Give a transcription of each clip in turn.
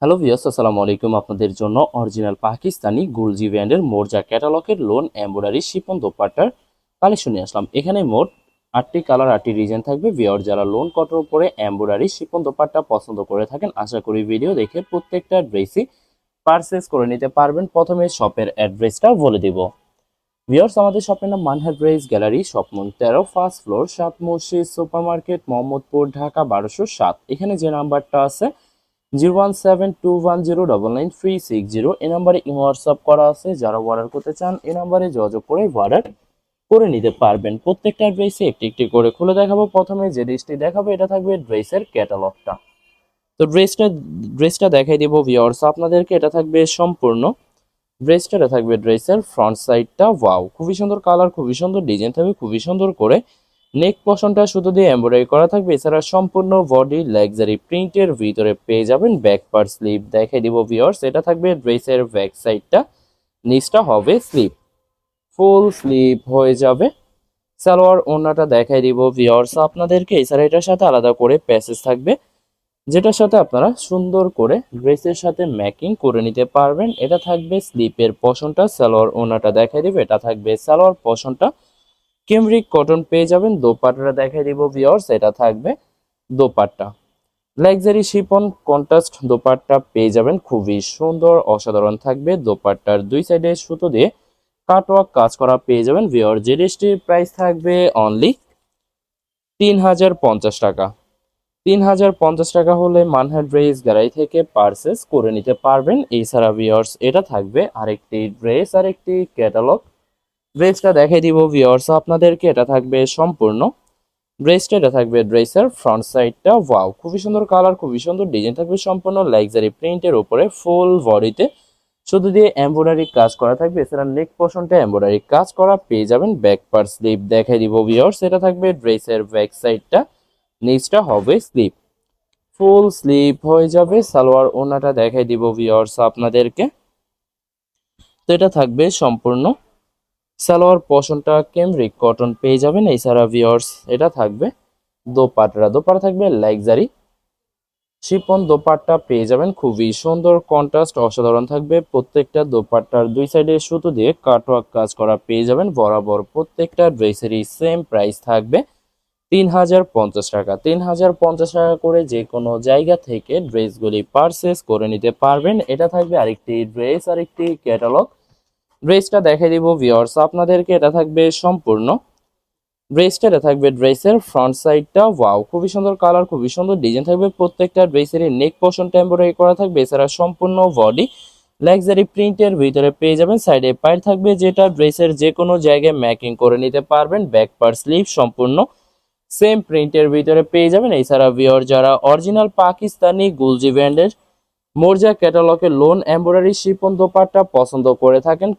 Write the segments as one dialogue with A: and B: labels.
A: Hello viewers, আসসালামু আলাইকুম। আপনাদের জন্য অরিজিনাল পাকিস্তানি গুলজি ব্র্যান্ডের মোরজা ক্যাটালগের লোন এমব্রয়ডারি শিপন দোপাট্টার কালেকশন নিয়ে আসলাম। এখানে মোট 8টি কালার 8টি ডিজাইন থাকবে। ভিউয়ার যারা লোন কটর উপরে এমব্রয়ডারি শিপন দোপাট্টা পছন্দ করে থাকেন, আশা করি ভিডিও দেখে প্রত্যেকটা ড্রেসই পারচেজ করে নিতে পারবেন। প্রথমে শপের অ্যাড্রেসটা বলে দিব। ভিউয়ার্স, আমাদের শপের নাম মানহার ড্রেস গ্যালারি, শপ নং 13, ফার্স্ট ফ্লোর, সাত মসজিদ সুপার মার্কেট, মোহাম্মদপুর, ঢাকা 1207। এখানে যে নাম্বারটা আছে 01721099360, এই নাম্বারে ইমো হোয়াটসঅ্যাপ করা আছে। যারা অর্ডার করতে চান এই নাম্বারে যোগাযোগ করে অর্ডার করে নিতে পারবেন। প্রত্যেকটা ড্রেসে একটি একটি করে খুলে দেখাবো। প্রথমে যে ড্রেসটি দেখাবো এটা থাকবে ড্রেসের ক্যাটালগটা। তো ড্রেসটা দেখাই দিব ভিউয়ার্স আপনাদেরকে। এটা থাকবে সম্পূর্ণ ড্রেসটা থাকবে ড্রেসের ফ্রন্ট সাইডটা। ওয়াও, খুবই সুন্দর কালার, খুবই সুন্দর ডিজাইন থাকবে, খুবই সুন্দর করে নেক পশনটা সুতো দিয়ে এমব্রয়ডারি করা থাকবে। এছাড়া সম্পূর্ণ বডি লাক্সারি প্রিন্টের ভিতরে পেয়ে যাবেন ব্যাক পার্ট স্লিভ। দেখাই দিব ভিউয়ার্স, এটা থাকবে ড্রেসের ব্যাক সাইডটা, নিচটা হবে স্লিভ, ফুল স্লিভ হয়ে যাবে। সালোয়ার ওড়নাটা দেখাই দিব ভিউয়ার্স আপনাদেরকে। এছাড়া এটার সাথে আলাদা করে প্যাসেজ থাকবে, যেটার সাথে আপনারা সুন্দর করে ড্রেসের সাথে ম্যাচিং করে নিতে পারবেন। এটা থাকবে স্লিপের পশনটা। সালোয়ার ওড়নাটা দেখাই দিব, এটা থাকবে সালোয়ার পশনটা। কেমব্রিক কটন পেয়ে যাবেন। দোপাট্টাটা দেখাই দিব ভিউয়ার্স, এটা থাকবে দোপাট্টা। লাক্সারি শিপন কন্ট্রাস্ট দোপাট্টা পেয়ে যাবেন, খুবই সুন্দর অসাধারণ থাকবে। দোপাট্টার দুই সাইডে সুতো দিয়ে কাটওয়ার্ক কাজ করা পেয়ে যাবেন। ভিউয়ার যে ড্রেসটির প্রাইস থাকবে অনলি 3050 টাকা। 3050 টাকা হলে মানহার ড্রেস গ্যালারি থেকে পারচেস করে নিতে পারবেন। এছাড়া ভিউয়ার্স এটা থাকবে আরেকটি ড্রেস, আরেকটি ক্যাটালগ। ড্রেসটা দেখাই দিব ভিউয়ার্স আপনাদেরকে। এটা থাকবে সম্পূর্ণ ড্রেসটা, এটা থাকবে ড্রেসের ফ্রন্ট সাইডটা। ওয়াও, খুবই সুন্দর কালার, খুবই সুন্দর ডিজাইন থাকবে। সম্পূর্ণ লাক্সারি প্রিন্টের উপরে ফুল বডিতে শুধু দিয়ে এমব্রয়ডারি কাজ করা থাকবে। এছাড়া নেক পোর্শনটা এমব্রয়ডারি কাজ করা পেয়ে যাবেন। ব্যাক পার্ট স্লিভ দেখাই দিব ভিউয়ার্স, এটা থাকবে ড্রেসের ব্যাক সাইডটা, নিচটা হবে স্লিভ, ফুল স্লিভ হয়ে যাবে। সালোয়ার ওড়নাটা দেখাই দিব ভিউয়ার্স আপনাদেরকে। তো এটা থাকবে সম্পূর্ণ সালোয়ার পশনটা কেমব্রিক কটন পেয়ে যাবেন। এছাড়া ভিউয়ার্স এটা থাকবে দোপাট্টা থাকবে লাক্সারি শিপন দোপাট্টা পেয়ে যাবেন, খুবই সুন্দর কন্ট্রাস্ট অসাধারণ থাকবে। প্রত্যেকটা দোপাট্টার দুই সাইডে সুতো দিয়ে কাটওয়ার্ক কাজ করা পেয়ে যাবেন। বরাবর প্রত্যেকটা ড্রেসেরই সেম প্রাইস থাকবে 3050 টাকা। 3050 টাকা করে যে কোনো জায়গা থেকে ড্রেসগুলি পারচেস করে নিতে পারবেন। এটা থাকবে আরেকটি ড্রেস, আরেকটি ক্যাটালগ। ড্রেসটা দেখাই দিব ভিউয়ার্স আপনাদেরকে। এটা থাকবে সম্পূর্ণ ড্রেসটা, এটা থাকবে ড্রেসের ফ্রন্ট সাইডটা। ওয়াও, খুবই সুন্দর কালার, খুবই সুন্দর ডিজাইন থাকবে। প্রত্যেকটা ড্রেসেরই নেক পোর্শনটা এমব্রয়ডারি করা থাকবে। এছাড়া সম্পূর্ণ বডি লাক্সারি প্রিন্টের ভিতরে পেয়ে যাবেন। সাইডে পাইর থাকবে, যেটা ড্রেসের যে কোনো জায়গায় ম্যাকিং করে নিতে পারবেন। ব্যাক পার্ট স্লিভ সম্পূর্ণ সেম প্রিন্টের ভিতরে পেয়ে যাবেন। এছাড়া ভিউয়ার যারা অরিজিনাল পাকিস্তানি গুলজি ব্র্যান্ডের মোরজা ক্যাটালগের লোন এমব্রয়ডারি শিপন দোপাট্টা পছন্দ করে থাকেন,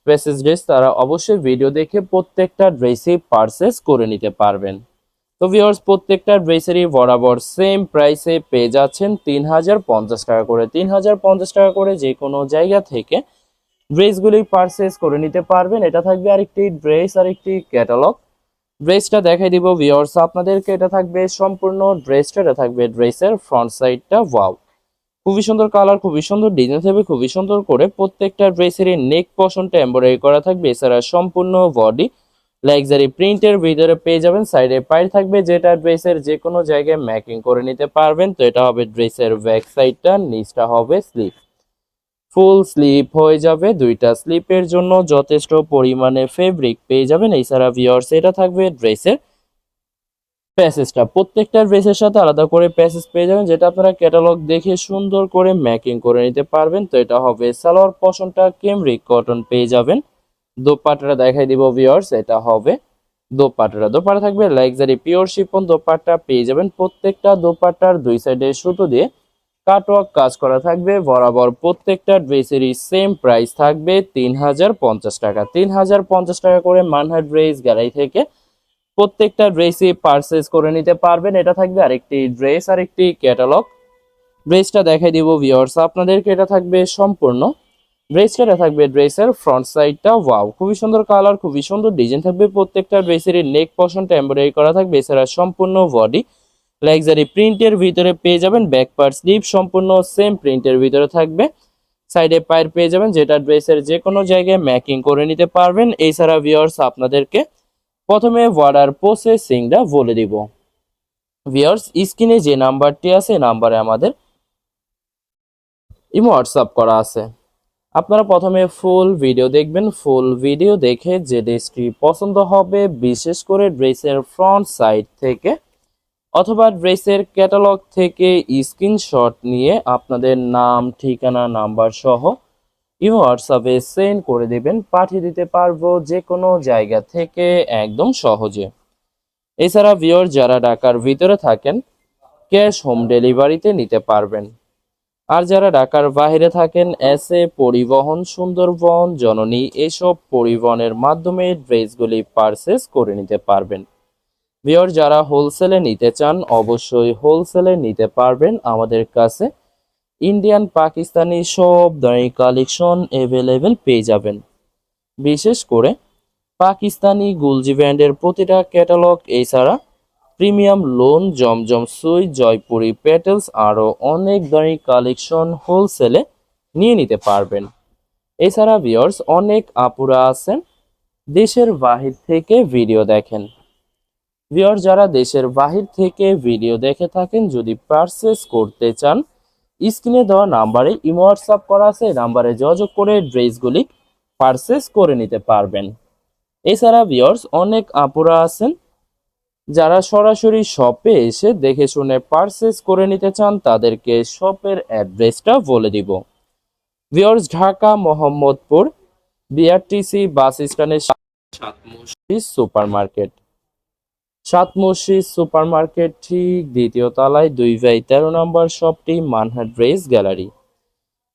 A: প্যাসেজ ড্রেস, তারা অবশ্যই ভিডিও দেখে প্রত্যেকটা ড্রেসই পারচেস করে নিতে পারবেন। তো ভিউয়ার্স প্রত্যেকটা ড্রেসেরই বরাবর সেম প্রাইসে পেয়ে যাচ্ছেন 3050 টাকা করে। 3050 টাকা করে যে কোনো জায়গা থেকে ড্রেসগুলি পারচেস করে নিতে পারবেন। এটা থাকবে আরেকটি ড্রেস, আরেকটি ক্যাটালগ। ড্রেসটা দেখাই দিব ভিউয়ার্স আপনাদেরকে। এটা থাকবে সম্পূর্ণ ড্রেসটা, এটা থাকবে ড্রেসের ফ্রন্ট সাইডটা। ওয়াও, খুবই সুন্দর কালার, খুবই সুন্দর ডিজাইন থাকবে, খুবই সুন্দর করে প্রত্যেকটা ড্রেসেরই নেক পশনটা এমব্রয়ডারি করা থাকবে। এছাড়া সম্পূর্ণ বডি লাক্সারি প্রিন্টের ভিতরে পেয়ে যাবেন। সাইডে পাইর থাকবে, যেটা ড্রেসের যে কোনো জায়গায় ম্যাকিং করে নিতে পারবেন। তো এটা হবে ড্রেসের ব্যাক সাইডটা, নিচটা হবে স্লিভ, ফুল স্লিপ হয়ে যাবে। দুইটা স্লিপের জন্য যথেষ্ট পরিমাণে ফেব্রিক পেয়ে যাবেন। এছাড়া ভিউয়ার্স এটা থাকবে ড্রেসের প্যাসেজটা। প্রত্যেকটা ড্রেসের সাথে আলাদা করে প্যাসেজ পেয়ে যাবেন, যেটা আপনারা ক্যাটালগ দেখে সুন্দর করে ম্যাকিং করে নিতে পারবেন। তো এটা হবে সালোয়ার পশনটা কেমব্রিক কটন পেয়ে যাবেন। দোপাট্টাটা দেখাই দিব ভিউয়ার্স, এটা হবে দোপাট্টা থাকবে লাক্সারি পিওর শিফন দোপাট্টা পেয়ে যাবেন। প্রত্যেকটা দোপাট্টার দুই সাইডে সুতো দিয়ে কাটওয়ার্ক কাজ করা থাকবে। বরাবর প্রত্যেকটা ড্রেসেরই সেম প্রাইস থাকবে 3050 টাকা। 3050 টাকা করে মানহার ড্রেস গ্যালারি থেকে প্রত্যেকটা ড্রেসই পারচেস করে নিতে পারবেন। এটা থাকবে আরেকটি ড্রেস, আরেকটি ক্যাটালগ। ড্রেসটা দেখাই দিব ভিউয়ার্স আপনাদেরকে। এটা থাকবে সম্পূর্ণ ড্রেসটা থাকবে ড্রেসের ফ্রন্ট সাইডটা। ওয়াও, খুবই সুন্দর কালার, খুবই সুন্দর ডিজাইন থাকবে। প্রত্যেকটা ড্রেসের নেক পশনটা এমব্রয়ডারি করা থাকবে। এছাড়া সম্পূর্ণ বডি লাক্সারি প্রিন্টের ভিতরে পেয়ে যাবেন। ব্যাক পার্ট স্লিভ সম্পূর্ণ সেম প্রিন্টের ভিতরে থাকবে। সাইডে পায়ের পেয়ে যাবেন, যেটা ড্রেসের যে কোনো জায়গায় ম্যাকিং করে নিতে পারবেন। এছাড়া ভিউয়ার্স আপনাদেরকে প্রথমে অর্ডার প্রসেসিংটা বলে দিব। ভিউয়ার্স স্ক্রিনে যে নাম্বারটি আছে এই নাম্বারে আমাদের ইমো হোয়াটসঅ্যাপ করা আছে। আপনারা প্রথমে ফুল ভিডিও দেখবেন। ফুল ভিডিও দেখে যে ড্রেসটি পছন্দ হবে, বিশেষ করে ড্রেসের ফ্রন্ট সাইড থেকে অথবা ড্রেসের ক্যাটালগ থেকে স্ক্রিনশট নিয়ে আপনাদের নাম, ঠিকানা, নাম্বার সহ ইমো হোয়াটসঅ্যাপে সেন্ড করে দিবেন। পাঠিয়ে দিতে পারবো যে কোনো জায়গা থেকে একদম সহজে। এছাড়া ভিউয়ার যারা ঢাকার ভিতরে থাকেন ক্যাশ হোম ডেলিভারিতে নিতে পারবেন। আর যারা ঢাকার বাইরে থাকেন এসএ পরিবহন, সুন্দরবন, জননী এসব পরিবহনের মাধ্যমে ড্রেসগুলি পারচেস করে নিতে পারবেন। ভিউয়ার যারা হোলসেলে নিতে চান অবশ্যই হোলসেলে নিতে পারবেন। আমাদের কাছে ইন্ডিয়ান, পাকিস্তানি সব ধরনের কালেকশন অ্যাভেলেবেল পেয়ে যাবেন। বিশেষ করে পাকিস্তানি গুলজি ব্র্যান্ডের প্রতিটা ক্যাটালগ, এছাড়া প্রিমিয়াম লোন, জমজম সুই, জয়পুরি পেটেলস আরও অনেক ধরনের কালেকশন হোলসেলে নিয়ে নিতে পারবেন। এছাড়া ভিউয়ার্স অনেক আপুরা আছেন দেশের বাহির থেকে ভিডিও দেখেন। ভিউয়ার যারা দেশের বাহির থেকে ভিডিও দেখে থাকেন, যদি পারচেস করতে চান স্ক্রিনে দেওয়া নাম্বারে ইমো হোয়াটসঅ্যাপ করা আছে, এই নাম্বারে যোগাযোগ করে ড্রেসগুলি পারচেস করে নিতে পারবেন। এছাড়া ভিউয়ার্স অনেক আপুরা আছেন যারা সরাসরি শপে এসে দেখে শুনে পারচেস করে নিতে চান, তাদেরকে শপের অ্যাড্রেসটা বলে দিব। ভিউয়ার্স ঢাকা মোহাম্মদপুর বিআরটিসি বাস স্ট্যান্ডের সাত মসজিদ সুপার মার্কেট। সাত মসজিদ সুপার মার্কেট ঠিক দ্বিতীয় তলায় 2/13 নম্বর শপটি মানহা ড্রেস গ্যালারি।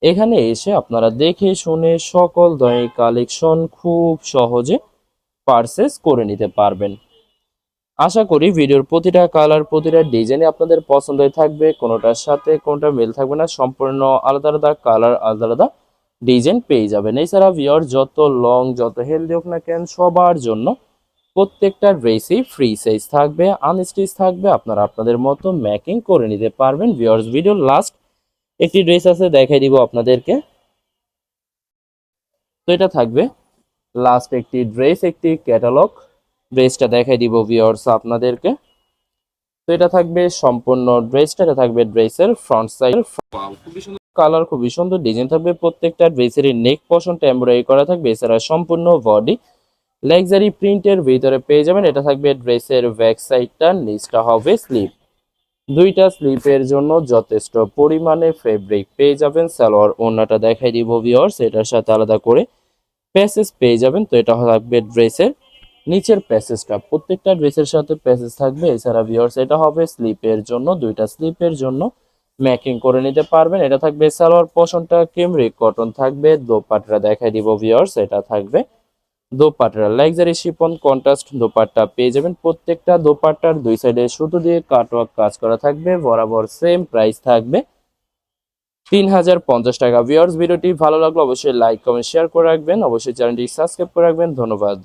A: এখানে এসে আপনারা দেখে শুনে সকল ধরনের কালেকশন খুব সহজে পারচেস করে নিতে পারবেন। আশা করি ভিডিওর প্রতিটা কালার, প্রতিটা ডিজাইনে আপনাদের পছন্দ থাকবে। কোনোটার সাথে কোনোটা মিল থাকবে না, সম্পূর্ণ আলাদা আলাদা কালার, আলাদা আলাদা ডিজাইন পেয়ে যাবেন। এছাড়া ভিউয়ার যত লং, যত হেলদি হোক না কেন, সবার জন্য প্রত্যেকটা ড্রেসই ফ্রি সাইজ থাকবে, আনস্টিচ থাকবে। আপনারা আপনাদের মতো ম্যাকিং করে নিতে পারবেন। ভিউয়ার্স ভিডিওর লাস্ট একটি ড্রেস আছে, দেখাই দিব আপনাদেরকে। তো এটা থাকবে লাস্ট একটি ড্রেস, একটি ক্যাটালগ। ড্রেসটা দেখাই দিব ভিউয়ার্স আপনাদেরকে। তো এটা থাকবে সম্পূর্ণ ড্রেসটা, এটা থাকবে ড্রেসের ফ্রন্ট সাইড। খুবই সুন্দর কালার, খুবই সুন্দর ডিজাইন থাকবে। প্রত্যেকটা ড্রেসের নেক পশনটা এমব্রয়ডারি করা থাকবে। এছাড়া সম্পূর্ণ বডি লাক্সারি প্রিন্টের ভিতরে পেয়ে যাবেন। এটা থাকবে ড্রেসের ব্যাক সাইডটা, নিচটা হবে স্লিপ। দুইটা স্লিপের জন্য যথেষ্ট পরিমাণে ফেব্রিক পেয়ে যাবেন। সালোয়ার ওড়নাটা দেখাই দিব ভিউয়ার্স, এটার সাথে আলাদা করে প্যাসেজ পেয়ে যাবেন। তো এটা থাকবে ড্রেসের নিচের প্যাসেজটা, প্রত্যেকটা ড্রেসের সাথে প্যাসেজ থাকবে। এছাড়া ভিউয়ার্স এটা হবে স্লিপের জন্য, দুইটা স্লিপের জন্য ম্যাকিং করে নিতে পারবেন। এটা থাকবে সালোয়ার পোর্শনটা ক্যামরিক কটন থাকবে। দোপাট্টা দেখাই দিব ভিউয়ার্স, এটা থাকবে dupatta luxury chiffon contrast dupatta পেয়ে যাবেন। প্রত্যেকটা দোপাট্টার দুই সাইডে সুতো দিয়ে কাটওয়ার্ক কাজ করা থাকবে। বরাবর সেম প্রাইস থাকবে 3050 টাকা। ভিউয়ার্স ভিডিওটি ভালো লাগলো অবশ্যই লাইক, কমেন্ট, শেয়ার করে রাখবেন। অবশ্যই চ্যানেলটি সাবস্ক্রাইব করে রাখবেন। ধন্যবাদ।